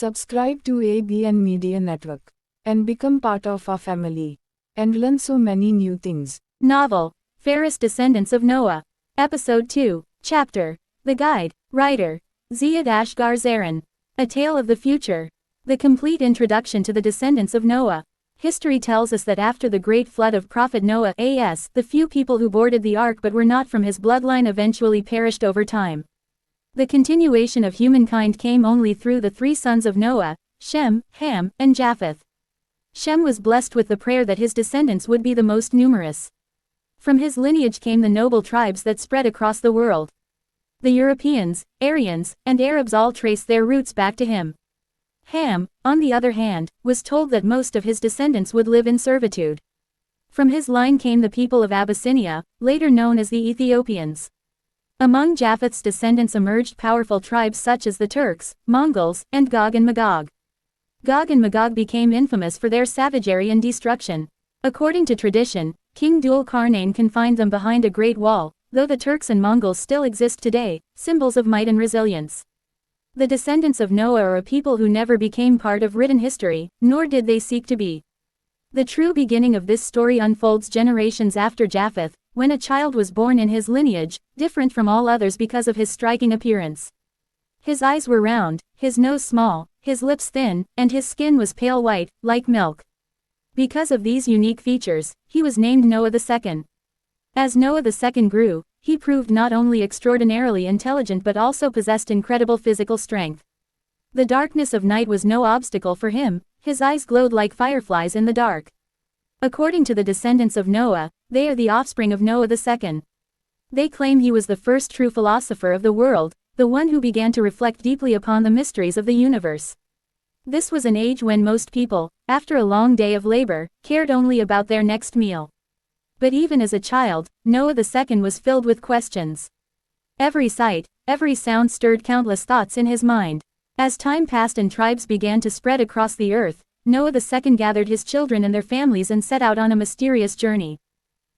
Subscribe to ABN Media Network and become part of our family and learn so many new things. Novel, Fairest Descendants of Noah. Episode 2, Chapter. The Guide. Writer. Ziad Ashgar Zarin. A Tale of the Future. The complete introduction to the descendants of Noah. History tells us that after the great flood of Prophet Noah, the few people who boarded the ark but were not from his bloodline eventually perished over time. The continuation of humankind came only through the three sons of Noah, Shem, Ham, and Japheth. Shem was blessed with the prayer that his descendants would be the most numerous. From his lineage came the noble tribes that spread across the world. The Europeans, Aryans, and Arabs all trace their roots back to him. Ham, on the other hand, was told that most of his descendants would live in servitude. From his line came the people of Abyssinia, later known as the Ethiopians. Among Japheth's descendants emerged powerful tribes such as the Turks, Mongols, and Gog and Magog. Gog and Magog became infamous for their savagery and destruction. According to tradition, King Dul-Qarnayn confined them behind a great wall, though the Turks and Mongols still exist today, symbols of might and resilience. The descendants of Noah are a people who never became part of written history, nor did they seek to be. The true beginning of this story unfolds generations after Japheth, when a child was born in his lineage, different from all others because of his striking appearance. His eyes were round, his nose small, his lips thin, and his skin was pale white, like milk. Because of these unique features, he was named Noah II. As Noah II grew, he proved not only extraordinarily intelligent but also possessed incredible physical strength. The darkness of night was no obstacle for him, his eyes glowed like fireflies in the dark. According to the descendants of Noah, they are the offspring of Noah II. They claim he was the first true philosopher of the world, the one who began to reflect deeply upon the mysteries of the universe. This was an age when most people, after a long day of labor, cared only about their next meal. But even as a child, Noah II was filled with questions. Every sight, every sound stirred countless thoughts in his mind. As time passed and tribes began to spread across the earth, Noah II gathered his children and their families and set out on a mysterious journey.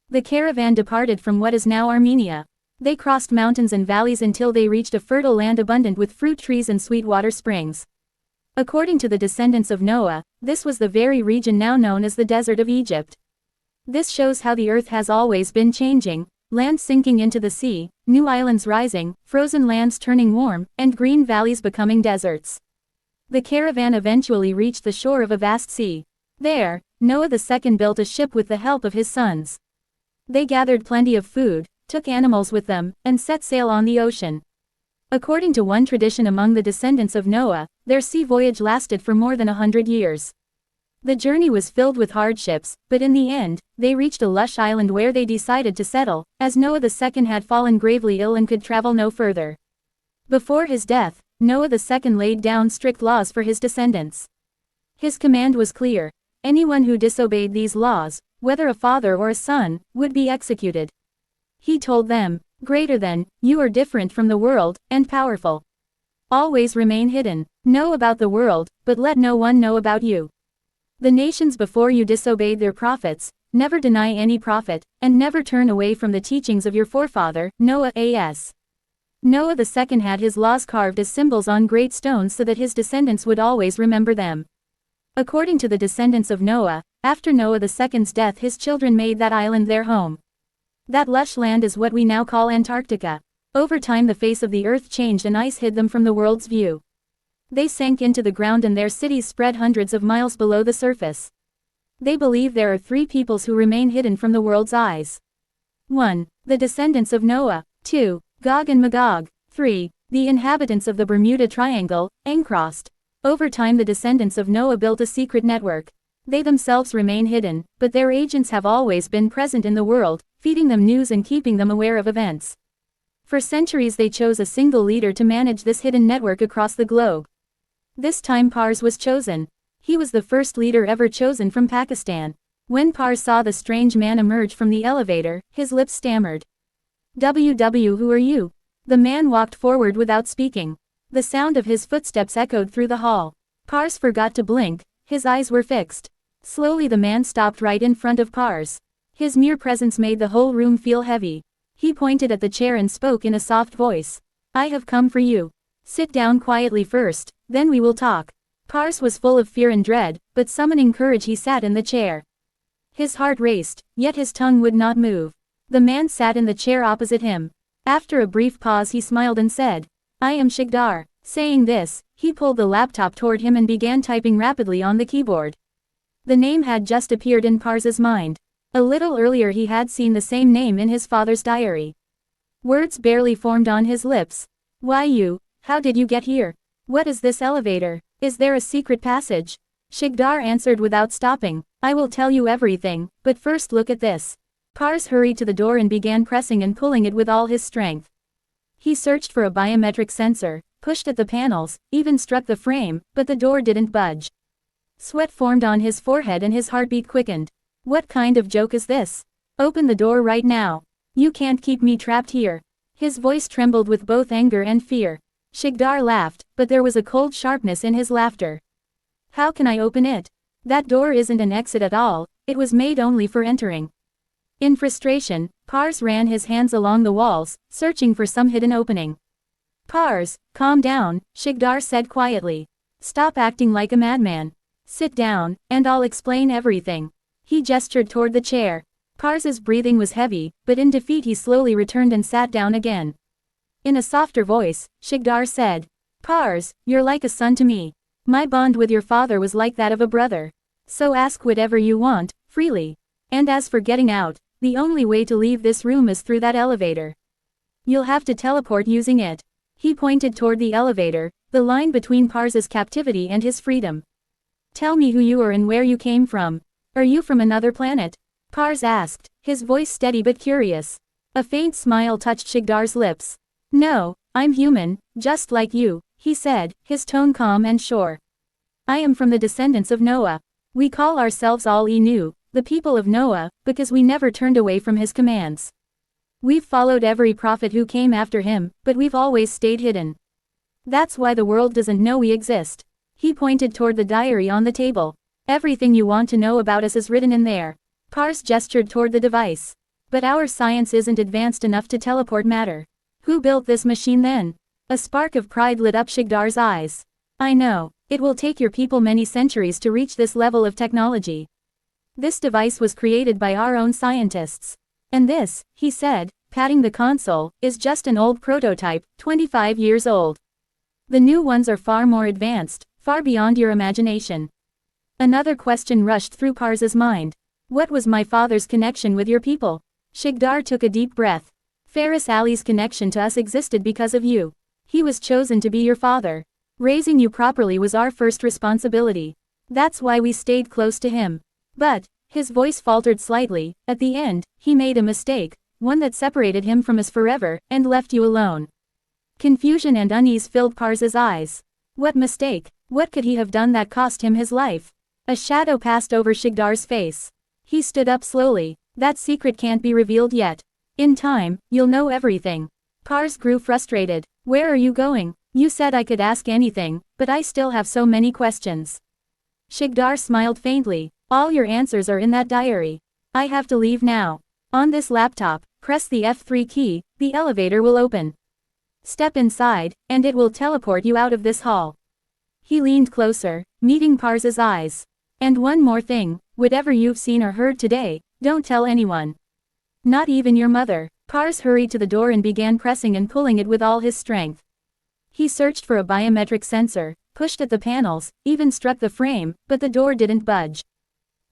The caravan departed from what is now Armenia. They crossed mountains and valleys until they reached a fertile land abundant with fruit trees and sweet water springs. According to the descendants of Noah, this was the very region now known as the Desert of Egypt. This shows how the earth has always been changing, land sinking into the sea, new islands rising, frozen lands turning warm, and green valleys becoming deserts. The caravan eventually reached the shore of a vast sea. There, Noah II built a ship with the help of his sons. They gathered plenty of food, took animals with them, and set sail on the ocean. According to one tradition among the descendants of Noah, their sea voyage lasted for more than 100 years. The journey was filled with hardships, but in the end, they reached a lush island where they decided to settle, as Noah II had fallen gravely ill and could travel no further. Before his death, Noah II laid down strict laws for his descendants. His command was clear: anyone who disobeyed these laws, whether a father or a son, would be executed. He told them, "Greater than, you are different from the world, and powerful. Always remain hidden. Know about the world, but let no one know about you. The nations before you disobeyed their prophets, never deny any prophet, and never turn away from the teachings of your forefather, Noah as. Noah II had his laws carved as symbols on great stones so that his descendants would always remember them. According to the descendants of Noah, after Noah II's death his children made that island their home. That lush land is what we now call Antarctica. Over time the face of the earth changed and ice hid them from the world's view. They sank into the ground and their cities spread hundreds of miles below the surface. They believe there are three peoples who remain hidden from the world's eyes. 1. The descendants of Noah. 2. Gog and Magog. 3. The inhabitants of the Bermuda Triangle, Encrossed. Over time the descendants of Noah built a secret network. They themselves remain hidden, but their agents have always been present in the world, feeding them news and keeping them aware of events. For centuries they chose a single leader to manage this hidden network across the globe. This time Pars was chosen. He was the first leader ever chosen from Pakistan. When Pars saw the strange man emerge from the elevator, his lips stammered. Who are you? The man walked forward without speaking. The sound of his footsteps echoed through the hall. Pars forgot to blink, his eyes were fixed. Slowly the man stopped right in front of Pars. His mere presence made the whole room feel heavy. He pointed at the chair and spoke in a soft voice. I have come for you. Sit down quietly first, then we will talk. Pars was full of fear and dread, but summoning courage he sat in the chair. His heart raced, yet his tongue would not move. The man sat in the chair opposite him. After a brief pause he smiled and said, "I am Shigdar." Saying this, he pulled the laptop toward him and began typing rapidly on the keyboard. The name had just appeared in Pars's mind. A little earlier he had seen the same name in his father's diary. Words barely formed on his lips. "Why you? How did you get here? What is this elevator? Is there a secret passage?" Shigdar answered without stopping, "I will tell you everything, but first look at this." Pars hurried to the door and began pressing and pulling it with all his strength. He searched for a biometric sensor, pushed at the panels, even struck the frame, but the door didn't budge. Sweat formed on his forehead and his heartbeat quickened. "What kind of joke is this? Open the door right now. You can't keep me trapped here." His voice trembled with both anger and fear. Shigdar laughed, but there was a cold sharpness in his laughter. "How can I open it? That door isn't an exit at all, it was made only for entering." In frustration, Pars ran his hands along the walls, searching for some hidden opening. "Pars, calm down," Shigdar said quietly. "Stop acting like a madman. Sit down, and I'll explain everything." He gestured toward the chair. Pars's breathing was heavy, but in defeat he slowly returned and sat down again. In a softer voice, Shigdar said, "Pars, you're like a son to me. My bond with your father was like that of a brother. So ask whatever you want, freely. And as for getting out, the only way to leave this room is through that elevator. You'll have to teleport using it." He pointed toward the elevator, the line between Pars's captivity and his freedom. "Tell me who you are and where you came from. Are you from another planet?" Pars asked, his voice steady but curious. A faint smile touched Shigdar's lips. "No, I'm human, just like you," he said, his tone calm and sure. "I am from the descendants of Noah. We call ourselves Al-Enu, the people of Noah, because we never turned away from his commands. We've followed every prophet who came after him, but we've always stayed hidden. That's why the world doesn't know we exist." He pointed toward the diary on the table. "Everything you want to know about us is written in there." Pars gestured toward the device. "But our science isn't advanced enough to teleport matter." "Who built this machine then?" A spark of pride lit up Shigdar's eyes. "I know. It will take your people many centuries to reach this level of technology. This device was created by our own scientists. And this," he said, patting the console, "is just an old prototype, 25 years old. The new ones are far more advanced, far beyond your imagination." Another question rushed through Pars's mind. "What was my father's connection with your people?" Shigdar took a deep breath. "Ferris Ali's connection to us existed because of you. He was chosen to be your father. Raising you properly was our first responsibility. That's why we stayed close to him. But," his voice faltered slightly, "at the end, he made a mistake, one that separated him from us forever, and left you alone." Confusion and unease filled Pars's eyes. What mistake? What could he have done that cost him his life? A shadow passed over Shigdar's face. He stood up slowly. "That secret can't be revealed yet. In time, you'll know everything." Pars grew frustrated. "Where are you going? You said I could ask anything, but I still have so many questions." Shigdar smiled faintly. "All your answers are in that diary. I have to leave now. On this laptop, press the F3 key, the elevator will open. Step inside, and it will teleport you out of this hall." He leaned closer, meeting Pars's eyes. "And one more thing, whatever you've seen or heard today, don't tell anyone. Not even your mother." Pars hurried to the door and began pressing and pulling it with all his strength. He searched for a biometric sensor, pushed at the panels, even struck the frame, but the door didn't budge.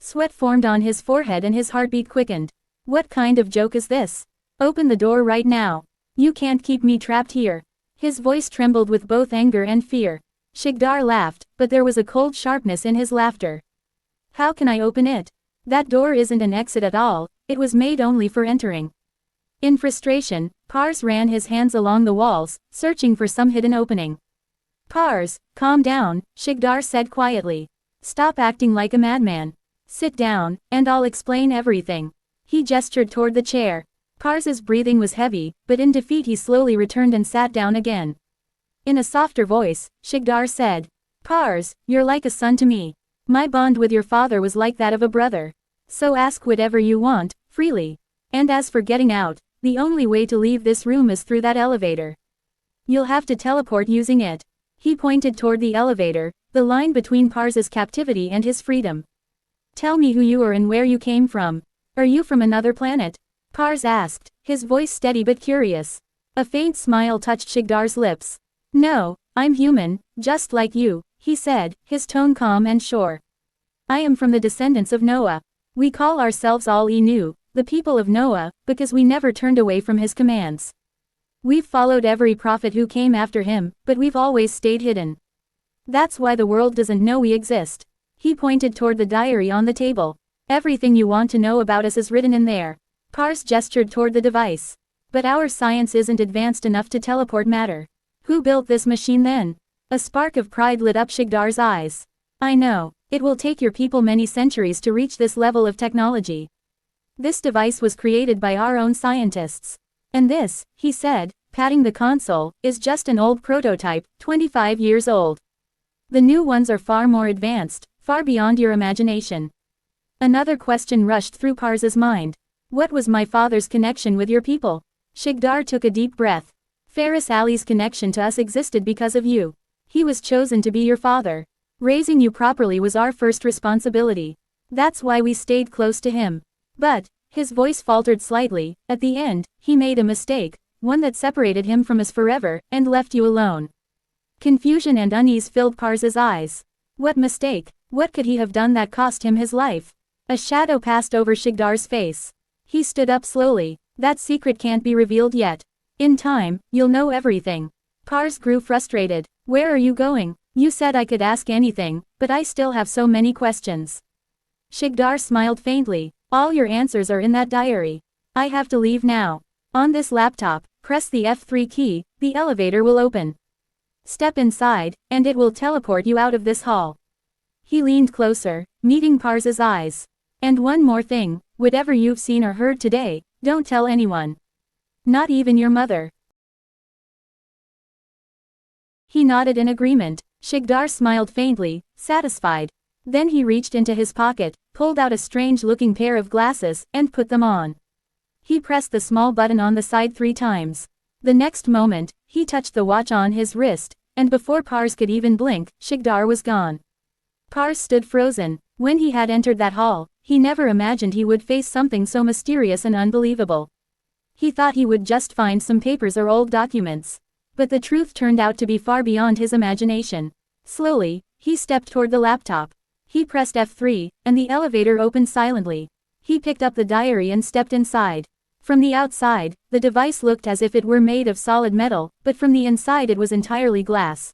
Sweat formed on his forehead and his heartbeat quickened. "What kind of joke is this? Open the door right now. You can't keep me trapped here." His voice trembled with both anger and fear. Shigdar laughed, but there was a cold sharpness in his laughter. "How can I open it? That door isn't an exit at all, it was made only for entering." In frustration, Pars ran his hands along the walls, searching for some hidden opening. "Pars, calm down," Shigdar said quietly. "Stop acting like a madman. Sit down, and I'll explain everything." He gestured toward the chair. Pars's breathing was heavy, but in defeat he slowly returned and sat down again. In a softer voice, Shigdar said, "Pars, you're like a son to me. My bond with your father was like that of a brother. So ask whatever you want, freely. And as for getting out, the only way to leave this room is through that elevator. You'll have to teleport using it." He pointed toward the elevator, the line between Pars's captivity and his freedom. Tell me who you are and where you came from. Are you from another planet? Pars asked, his voice steady but curious. A faint smile touched Shigdar's lips. No, I'm human, just like you, he said, his tone calm and sure. I am from the descendants of Noah. We call ourselves all Enu, the people of Noah, because we never turned away from his commands. We've followed every prophet who came after him, but we've always stayed hidden. That's why the world doesn't know we exist. He pointed toward the diary on the table. Everything you want to know about us is written in there. Pars gestured toward the device. But our science isn't advanced enough to teleport matter. Who built this machine then? A spark of pride lit up Shigdar's eyes. I know. It will take your people many centuries to reach this level of technology. This device was created by our own scientists. And this, he said, patting the console, is just an old prototype, 25 years old. The new ones are far more advanced, far beyond your imagination. Another question rushed through Pars's mind. What was my father's connection with your people? Shigdar took a deep breath. Ferris Ali's connection to us existed because of you. He was chosen to be your father. Raising you properly was our first responsibility. That's why we stayed close to him. But, his voice faltered slightly, at the end, he made a mistake, one that separated him from us forever, and left you alone. Confusion and unease filled Pars's eyes. What mistake? What could he have done that cost him his life? A shadow passed over Shigdar's face. He stood up slowly. That secret can't be revealed yet. In time, you'll know everything. Pars grew frustrated. Where are you going? You said I could ask anything, but I still have so many questions. Shigdar smiled faintly. All your answers are in that diary. I have to leave now. On this laptop, press the F3 key, the elevator will open. Step inside, and it will teleport you out of this hall. He leaned closer, meeting Pars's eyes. And one more thing, whatever you've seen or heard today, don't tell anyone. Not even your mother. He nodded in agreement. Shigdar smiled faintly, satisfied. Then he reached into his pocket, pulled out a strange-looking pair of glasses, and put them on. He pressed the small button on the side 3 times. The next moment, he touched the watch on his wrist, and before Pars could even blink, Shigdar was gone. Pars stood frozen. When he had entered that hall, he never imagined he would face something so mysterious and unbelievable. He thought he would just find some papers or old documents. But the truth turned out to be far beyond his imagination. Slowly, he stepped toward the laptop. He pressed F3, and the elevator opened silently. He picked up the diary and stepped inside. From the outside, the device looked as if it were made of solid metal, but from the inside it was entirely glass.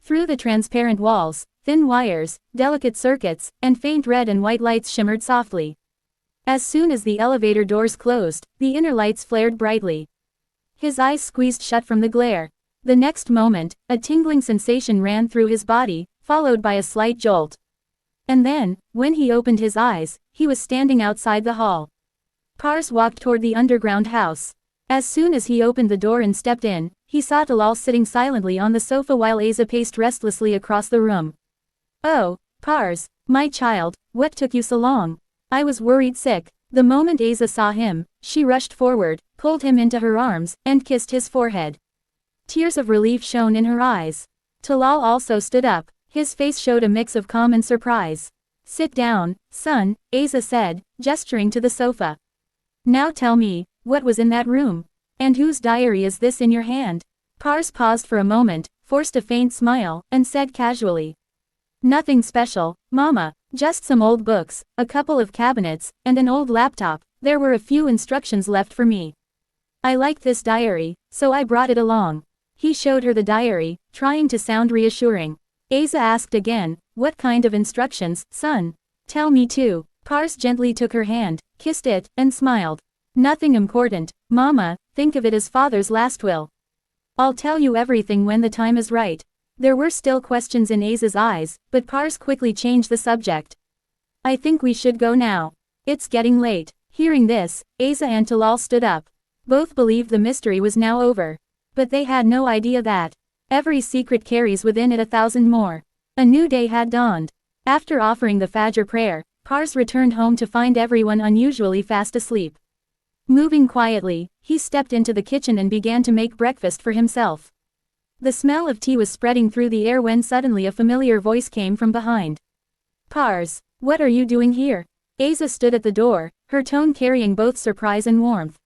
Through the transparent walls, thin wires, delicate circuits, and faint red and white lights shimmered softly. As soon as the elevator doors closed, the inner lights flared brightly. His eyes squeezed shut from the glare. The next moment, a tingling sensation ran through his body, followed by a slight jolt. And then, when he opened his eyes, he was standing outside the hall. Pars walked toward the underground house. As soon as he opened the door and stepped in, he saw Talal sitting silently on the sofa while Asa paced restlessly across the room. Oh, Pars, my child, what took you so long? I was worried sick. The moment Asa saw him, she rushed forward, pulled him into her arms, and kissed his forehead. Tears of relief shone in her eyes. Talal also stood up. His face showed a mix of calm and surprise. Sit down, son, Asa said, gesturing to the sofa. Now tell me, what was in that room? And whose diary is this in your hand? Pars paused for a moment, forced a faint smile, and said casually. Nothing special, Mama, just some old books, a couple of cabinets, and an old laptop. There were a few instructions left for me. I liked this diary, so I brought it along. He showed her the diary, trying to sound reassuring. Asa asked again, what kind of instructions, son? Tell me too. Pars gently took her hand, kissed it, and smiled. Nothing important, Mama, think of it as father's last will. I'll tell you everything when the time is right. There were still questions in Asa's eyes, but Pars quickly changed the subject. I think we should go now. It's getting late. Hearing this, Asa and Talal stood up. Both believed the mystery was now over. But they had no idea that every secret carries within it 1,000 more. A new day had dawned. After offering the Fajr prayer, Pars returned home to find everyone unusually fast asleep. Moving quietly, he stepped into the kitchen and began to make breakfast for himself. The smell of tea was spreading through the air when suddenly a familiar voice came from behind. Pars, what are you doing here? Asa stood at the door, her tone carrying both surprise and warmth.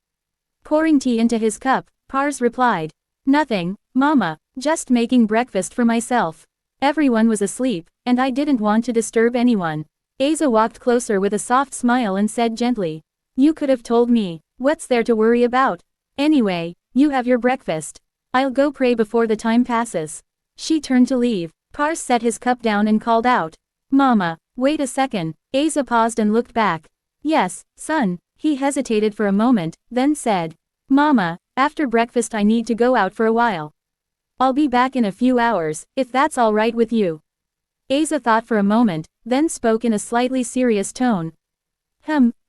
Pouring tea into his cup, Pars replied. Nothing, Mama, just making breakfast for myself. Everyone was asleep, and I didn't want to disturb anyone. Asa walked closer with a soft smile and said gently. You could have told me. What's there to worry about? Anyway, you have your breakfast. I'll go pray before the time passes. She turned to leave. Pars set his cup down and called out. Mama, wait a second. Asa paused and looked back. Yes, son. He hesitated for a moment, then said. Mama, after breakfast I need to go out for a while. I'll be back in a few hours, if that's all right with you. Asa thought for a moment, then spoke in a slightly serious tone.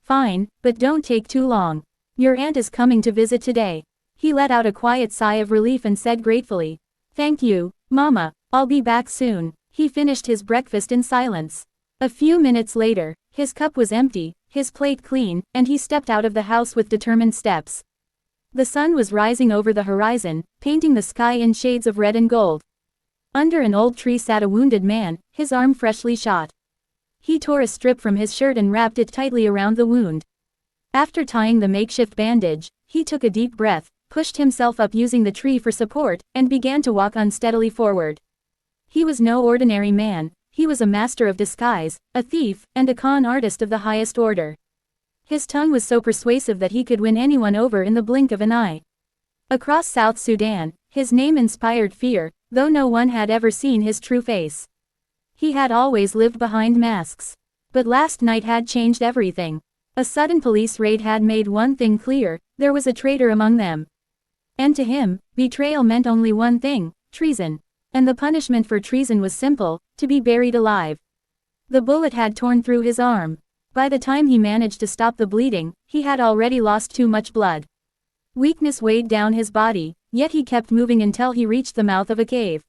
Fine, but don't take too long. Your aunt is coming to visit today. He let out a quiet sigh of relief and said gratefully. Thank you, Mama, I'll be back soon. He finished his breakfast in silence. A few minutes later, his cup was empty, his plate clean, and he stepped out of the house with determined steps. The sun was rising over the horizon, painting the sky in shades of red and gold. Under an old tree sat a wounded man, his arm freshly shot. He tore a strip from his shirt and wrapped it tightly around the wound. After tying the makeshift bandage, he took a deep breath, pushed himself up using the tree for support, and began to walk unsteadily forward. He was no ordinary man, he was a master of disguise, a thief, and a con artist of the highest order. His tongue was so persuasive that he could win anyone over in the blink of an eye. Across South Sudan, his name inspired fear, though no one had ever seen his true face. He had always lived behind masks. But last night had changed everything. A sudden police raid had made one thing clear, there was a traitor among them. And to him, betrayal meant only one thing, treason. And the punishment for treason was simple, to be buried alive. The bullet had torn through his arm. By the time he managed to stop the bleeding, he had already lost too much blood. Weakness weighed down his body, yet he kept moving until he reached the mouth of a cave.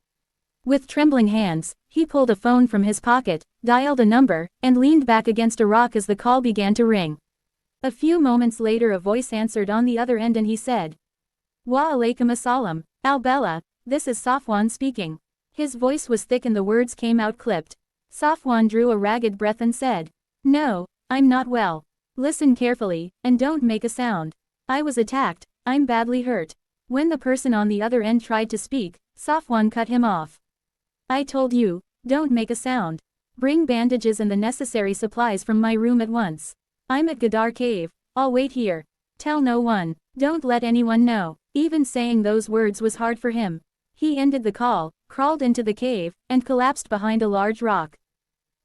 With trembling hands, he pulled a phone from his pocket, dialed a number, and leaned back against a rock as the call began to ring. A few moments later a voice answered on the other end and he said. Wa alaikum assalam, Al-Bella, this is Safwan speaking. His voice was thick and the words came out clipped. Safwan drew a ragged breath and said. No, I'm not well. Listen carefully, and don't make a sound. I was attacked, I'm badly hurt. When the person on the other end tried to speak, Safwan cut him off. I told you, don't make a sound. Bring bandages and the necessary supplies from my room at once. I'm at Gadar Cave, I'll wait here. Tell no one, don't let anyone know. Even saying those words was hard for him. He ended the call, crawled into the cave, and collapsed behind a large rock.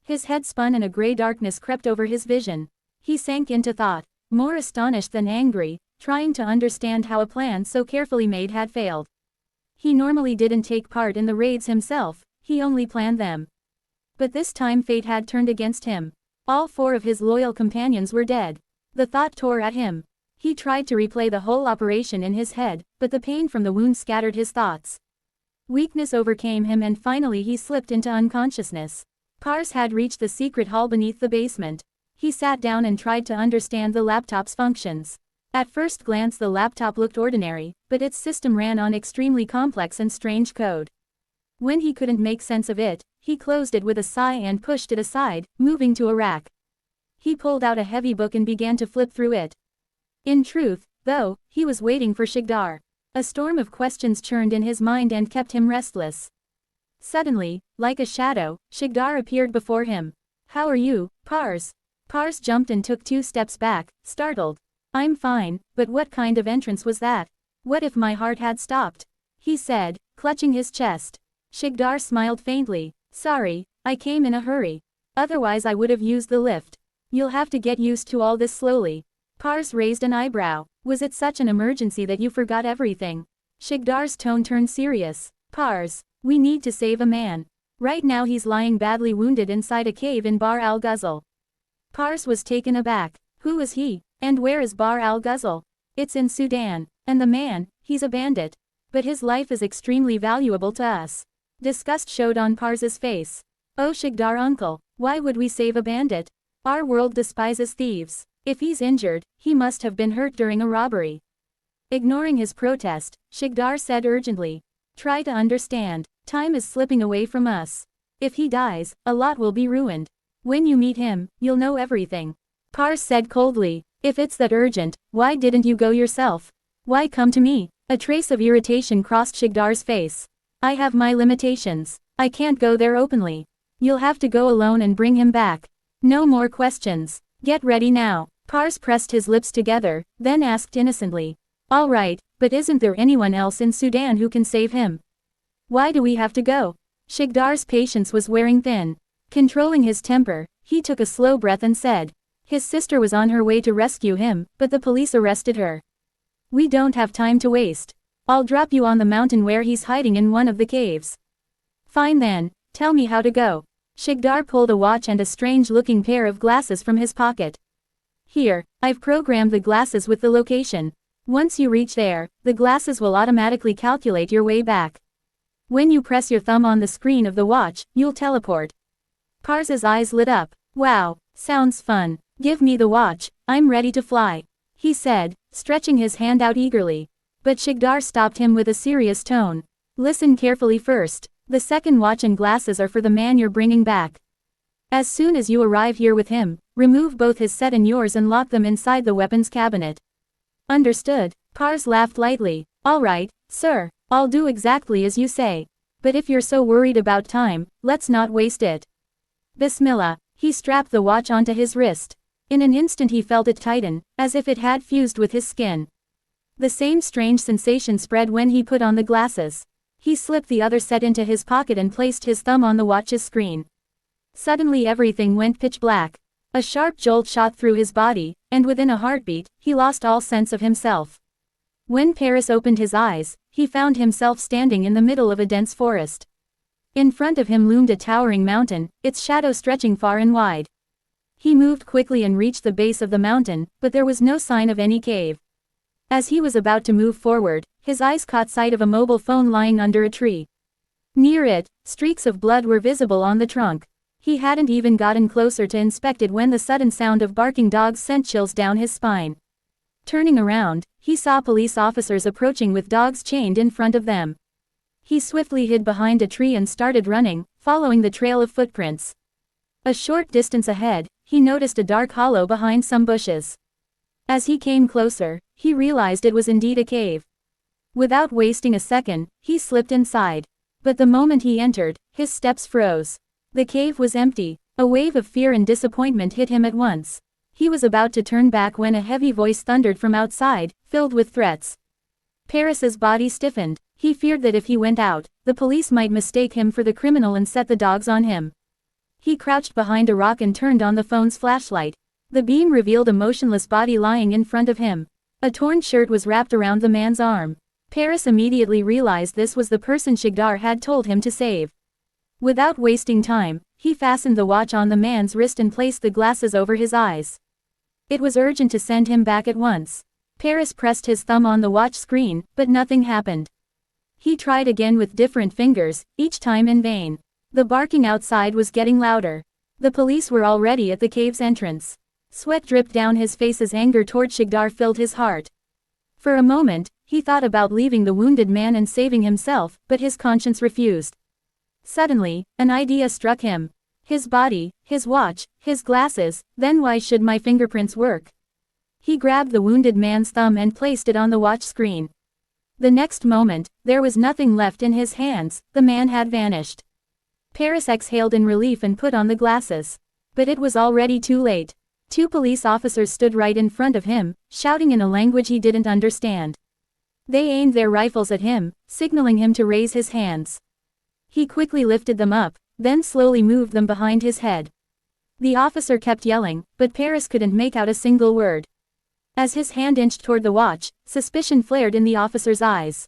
His head spun and a gray darkness crept over his vision. He sank into thought, more astonished than angry, trying to understand how a plan so carefully made had failed. He normally didn't take part in the raids himself, he only planned them. But this time fate had turned against him. All 4 of his loyal companions were dead. The thought tore at him. He tried to replay the whole operation in his head, but the pain from the wound scattered his thoughts. Weakness overcame him and finally he slipped into unconsciousness. Pars had reached the secret hall beneath the basement. He sat down and tried to understand the laptop's functions. At first glance the laptop looked ordinary, but its system ran on extremely complex and strange code. When he couldn't make sense of it, he closed it with a sigh and pushed it aside, moving to a rack. He pulled out a heavy book and began to flip through it. In truth, though, he was waiting for Shigdar. A storm of questions churned in his mind and kept him restless. Suddenly, like a shadow, Shigdar appeared before him. How are you, Pars? Pars jumped and took 2 steps back, startled. I'm fine, but what kind of entrance was that? What if my heart had stopped? He said, clutching his chest. Shigdar smiled faintly. Sorry, I came in a hurry. Otherwise I would have used the lift. You'll have to get used to all this slowly. Pars raised an eyebrow. Was it such an emergency that you forgot everything? Shigdar's tone turned serious. Pars, we need to save a man. Right now he's lying badly wounded inside a cave in Bar al-Ghazal. Pars was taken aback. Who is he? And where is Bar al-Ghazal? It's in Sudan. And the man, he's a bandit. But his life is extremely valuable to us. Disgust showed on Pars's face. Oh Shigdar uncle, why would we save a bandit? Our world despises thieves. If he's injured, he must have been hurt during a robbery. Ignoring his protest, Shigdar said urgently. Try to understand. Time is slipping away from us. If he dies, a lot will be ruined. When you meet him, you'll know everything. Pars said coldly. If it's that urgent, why didn't you go yourself? Why come to me? A trace of irritation crossed Shigdar's face. I have my limitations. I can't go there openly. You'll have to go alone and bring him back. No more questions. Get ready now. Pars pressed his lips together, then asked innocently. All right, but isn't there anyone else in Sudan who can save him? Why do we have to go? Shigdar's patience was wearing thin. Controlling his temper, he took a slow breath and said. His sister was on her way to rescue him, but the police arrested her. We don't have time to waste. I'll drop you on the mountain where he's hiding in one of the caves. Fine then, tell me how to go. Shigdar pulled a watch and a strange-looking pair of glasses from his pocket. Here, I've programmed the glasses with the location. Once you reach there, the glasses will automatically calculate your way back. When you press your thumb on the screen of the watch, you'll teleport. Pars's eyes lit up. Wow, sounds fun. Give me the watch, I'm ready to fly, he said, stretching his hand out eagerly. But Shigdar stopped him with a serious tone. Listen carefully first. The second watch and glasses are for the man you're bringing back. As soon as you arrive here with him, remove both his set and yours and lock them inside the weapons cabinet. Understood? Pars laughed lightly. All right, sir, I'll do exactly as you say. But if you're so worried about time, let's not waste it. Bismillah. He strapped the watch onto his wrist. In an instant he felt it tighten, as if it had fused with his skin. The same strange sensation spread when he put on the glasses. He slipped the other set into his pocket and placed his thumb on the watch's screen. Suddenly everything went pitch black. A sharp jolt shot through his body, and within a heartbeat, he lost all sense of himself. When Paris opened his eyes, he found himself standing in the middle of a dense forest. In front of him loomed a towering mountain, its shadow stretching far and wide. He moved quickly and reached the base of the mountain, but there was no sign of any cave. As he was about to move forward, his eyes caught sight of a mobile phone lying under a tree. Near it, streaks of blood were visible on the trunk. He hadn't even gotten closer to inspect it when the sudden sound of barking dogs sent chills down his spine. Turning around, he saw police officers approaching with dogs chained in front of them. He swiftly hid behind a tree and started running, following the trail of footprints. A short distance ahead, he noticed a dark hollow behind some bushes. As he came closer, he realized it was indeed a cave. Without wasting a second, he slipped inside. But the moment he entered, his steps froze. The cave was empty. A wave of fear and disappointment hit him at once. He was about to turn back when a heavy voice thundered from outside, filled with threats. Paris's body stiffened. He feared that if he went out, the police might mistake him for the criminal and set the dogs on him. He crouched behind a rock and turned on the phone's flashlight. The beam revealed a motionless body lying in front of him. A torn shirt was wrapped around the man's arm. Paris immediately realized this was the person Shigdar had told him to save. Without wasting time, he fastened the watch on the man's wrist and placed the glasses over his eyes. It was urgent to send him back at once. Paris pressed his thumb on the watch screen, but nothing happened. He tried again with different fingers, each time in vain. The barking outside was getting louder. The police were already at the cave's entrance. Sweat dripped down his face as anger toward Shigdar filled his heart. For a moment, he thought about leaving the wounded man and saving himself, but his conscience refused. Suddenly, an idea struck him. His body, his watch, his glasses, then why should my fingerprints work? He grabbed the wounded man's thumb and placed it on the watch screen. The next moment, there was nothing left in his hands, the man had vanished. Paris exhaled in relief and put on the glasses. But it was already too late. Two police officers stood right in front of him, shouting in a language he didn't understand. They aimed their rifles at him, signaling him to raise his hands. He quickly lifted them up, then slowly moved them behind his head. The officer kept yelling, but Paris couldn't make out a single word. As his hand inched toward the watch, suspicion flared in the officer's eyes.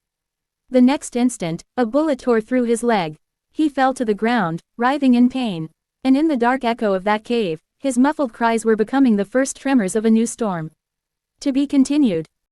The next instant, a bullet tore through his leg. He fell to the ground, writhing in pain. And in the dark echo of that cave, his muffled cries were becoming the first tremors of a new storm. To be continued.